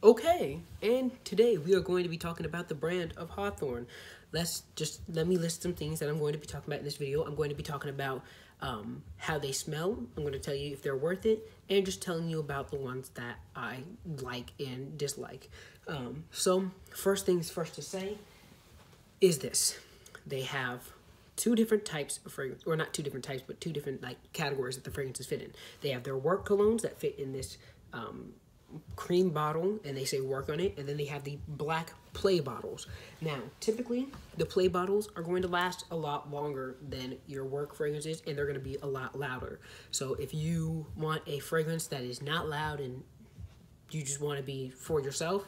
Okay, and today we are going to be talking about the brand of Hawthorne. Let me list some things that I'm going to be talking about in this video. I'm going to be talking about how they smell. I'm going to tell you if they're worth it, and just telling you about the ones that I like and dislike. So first things first to say is this: they have two different types of fragrance, or not two different types, but two different categories that the fragrances fit in. They have their work colognes that fit in this cream bottle, and they say work on it, and then they have the black play bottles. Now, typically, the play bottles are going to last a lot longer than your work fragrances, and they're going to be a lot louder. So if you want a fragrance that is not loud and you just want to be for yourself,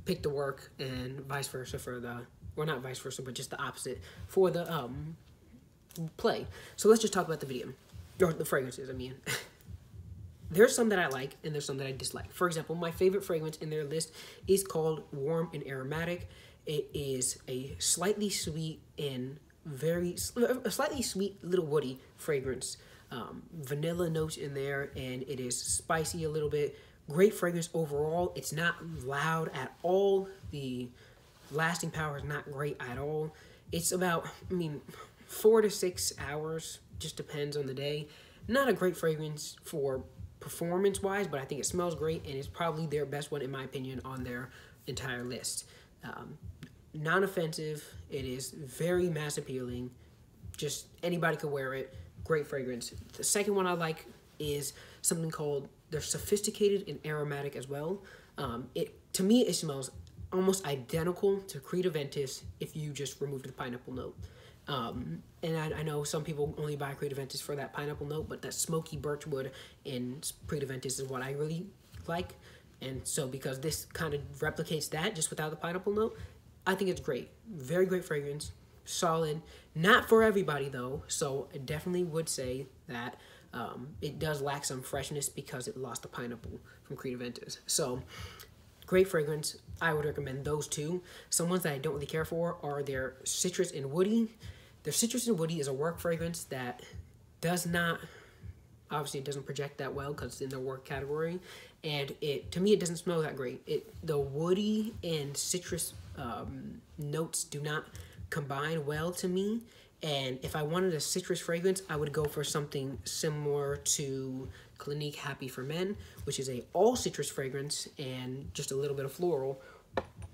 pick the work, and vice versa for the, or not vice versa, but just the opposite for the play. So let's just talk about the video, or the fragrances, I mean. There's some that I like, and there's some that I dislike. For example, my favorite fragrance in their list is called Warm and Aromatic. It is a slightly sweet and a slightly sweet little woody fragrance. Vanilla notes in there, and it is spicy a little bit. Great fragrance overall. It's not loud at all. The lasting power is not great at all. It's about, 4 to 6 hours, just depends on the day. Not a great fragrance for performance-wise, but I think it smells great, and it's probably their best one, in my opinion, on their entire list. Non-offensive. It is very mass-appealing. Just anybody could wear it. Great fragrance. The second one I like is something called, they're sophisticated and aromatic as well. To me, it smells almost identical to Creed Aventus if you just removed the pineapple note. And I know some people only buy Creed Aventus for that pineapple note, but that smoky birchwood in Creed Aventus is what I really like. And so because this kind of replicates that just without the pineapple note, I think it's great. Very great fragrance, solid. Not for everybody though, so I definitely would say that it does lack some freshness because it lost the pineapple from Creed Aventus. So great fragrance. I would recommend those two. Some ones that I don't really care for are their Citrus and Woody. Their Citrus and Woody is a work fragrance that does not, obviously it doesn't project that well because it's in the work category. And to me, it doesn't smell that great. The woody and citrus notes do not combine well to me. And if I wanted a citrus fragrance, I would go for something similar to Clinique Happy for Men, which is a all citrus fragrance and just a little bit of floral.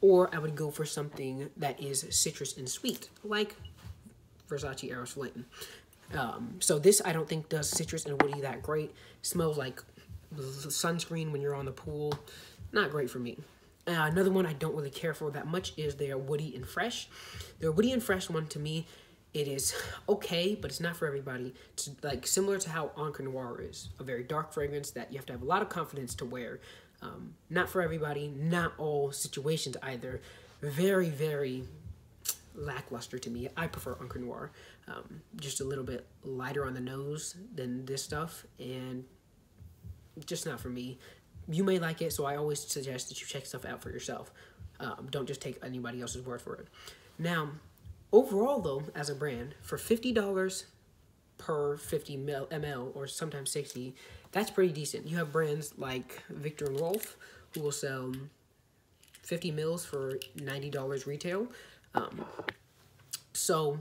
Or I would go for something that is citrus and sweet, like Versace Eros Flame. So this I don't think does citrus and woody that great. Smells like sunscreen when you're on the pool. Not great for me. Another one I don't really care for that much is their Woody and Fresh. Their Woody and Fresh one, to me, it is okay, but it's not for everybody. It's like similar to how Encre Noir is. A very dark fragrance that you have to have a lot of confidence to wear. Not for everybody, not all situations either. Very, very lackluster to me. I prefer Encre Noir. Just a little bit lighter on the nose than this stuff, and just not for me. You may like it, so I always suggest that you check stuff out for yourself. Don't just take anybody else's word for it. Now, overall, though, as a brand, for $50 per 50 ml, or sometimes 60, that's pretty decent. You have brands like Viktor and Rolf, who will sell 50 mils for $90 retail. So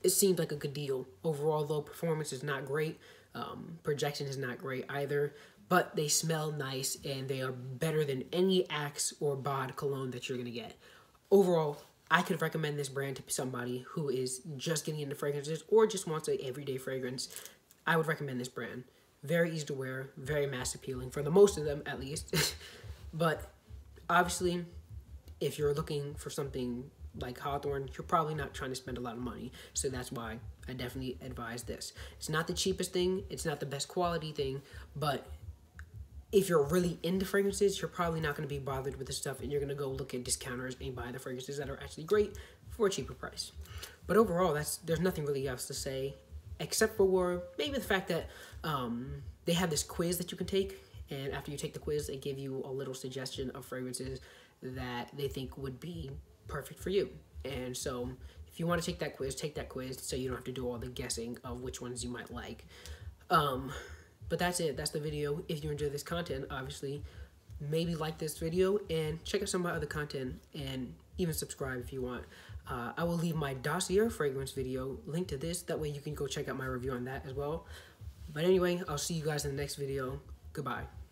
it seems like a good deal. Overall, though, performance is not great. Projection is not great either. But they smell nice, and they are better than any Axe or Bod cologne that you're going to get. Overall, I could recommend this brand to somebody who is just getting into fragrances or just wants an everyday fragrance. I would recommend this brand. Very easy to wear, very mass appealing, for the most of them at least. But obviously, if you're looking for something like Hawthorne, you're probably not trying to spend a lot of money. So that's why I definitely advise this. It's not the cheapest thing. It's not the best quality thing. But if you're really into fragrances, you're probably not going to be bothered with this stuff, and you're going to go look at discounters and buy the fragrances that are actually great for a cheaper price. But overall, there's nothing really else to say, except for maybe the fact that they have this quiz that you can take, and after you take the quiz, they give you a little suggestion of fragrances that they think would be perfect for you. And so if you want to take that quiz so you don't have to do all the guessing of which ones you might like. But that's it. That's the video. If you enjoy this content, obviously, maybe like this video and check out some of my other content, and even subscribe if you want. I will leave my dossier fragrance video linked to this. That way you can go check out my review on that as well. But anyway, I'll see you guys in the next video. Goodbye.